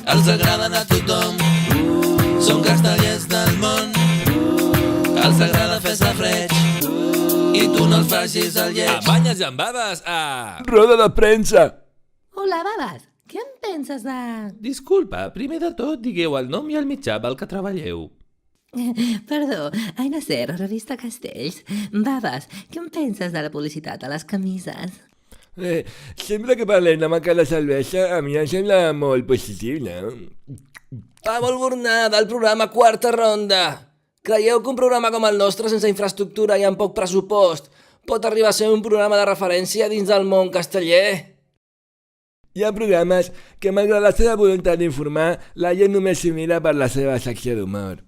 els agraden a tothom, són castellers del món, els agrada fer safreig i tu no els facis el lleig. Amb banyes i amb baves, Roda de premsa. Hola, babes, què en penses de... Disculpa, primer de tot digueu el nom i el mitjà pel que treballeu. Perdó, Aina Serra, revista Castells. Babes, què en penses de la publicitat a les camises? Sempre que parlem de marca de cervesa, a mi em sembla molt positiu, no? Pablo Albornà, del programa Quarta Ronda. Creieu que un programa com el nostre, sense infraestructura i amb poc pressupost, pot arribar a ser un programa de referència dins del món casteller? Hi ha programes que, malgrat la seva voluntat d'informar, la gent només s'hi mira per la seva secció d'humor.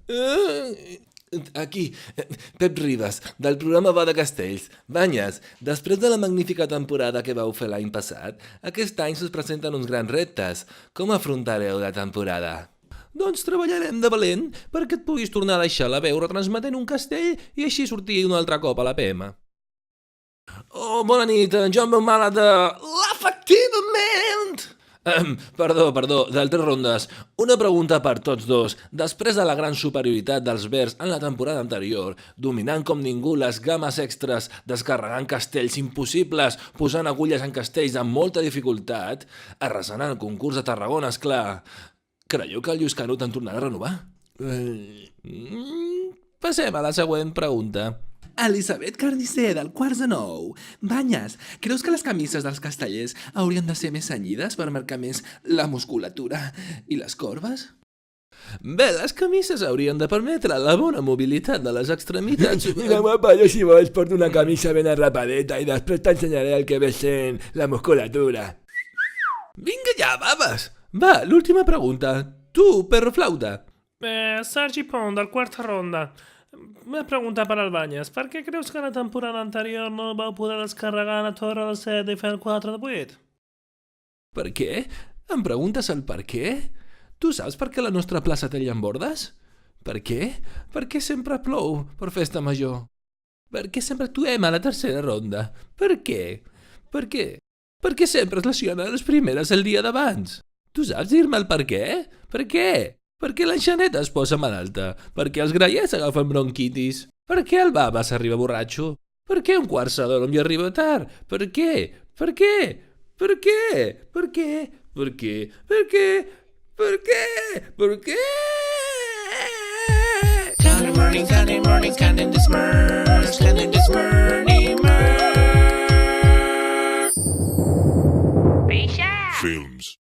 Aquí, Pep Ribas, del programa Va de Castells. Banyes, després de la magnífica temporada que vau fer l'any passat, aquest any us presenten uns grans reptes. Com afrontareu la temporada? Doncs treballarem de valent perquè et puguis tornar a deixar la veu retransmetent un castell i així sortir un altre cop a la PM. Oh, bona nit, en Joan Baumala de... L'efectivament! Perdó, d'altres rondes. Una pregunta per tots dos. Després de la gran superioritat dels Verds en la temporada anterior, dominant com ningú les games extres, descarregant castells impossibles, posant agulles en castells amb molta dificultat, arrasant el concurs de Tarragona, esclar, creieu que el Lluís Canut en tornarà a renovar? Passem a la següent pregunta. Elisabet Carnicer, del Quarts de Nou. Banyes, creus que les camises dels castellers haurien de ser més cenyides per marcar més la musculatura i les corbes? Bé, les camises haurien de permetre la bona mobilitat de les extremitats. Mira, guapa, jo si vols porto una camisa ben arrapadeta i després t'ensenyaré el que ve sent la musculatura. Vinga ja, babes! Va, l'última pregunta. Tu, perro flauta. Sergi Pont, del Quarta Ronda. Una pregunta per Albanyes. Per què creus que la temporada anterior no vau poder descarregar la Torre del 7 i fer el 4 de 8? Per què? Em preguntes el per què? Tu saps per què la nostra plaça té llambordes? Per què? Perquè sempre plou per festa major. Per què sempre actuem a la tercera ronda? Per què? Per què? Per què sempre es lesionen les primeres el dia d'abans? Tu saps dir-me el per què? Per què? Per què l'enxaneta es posa malalta? Per què els graiers agafen bronquitis? Per què el baba s'arriba borratxo? Per què un quart s'ha dorm i arriba tard? Per què? Per què? Per què? Per què? Per què? Per què? Per què? Per què? Candy morning, candy morning, candy this merch, candy this morning merch. Films.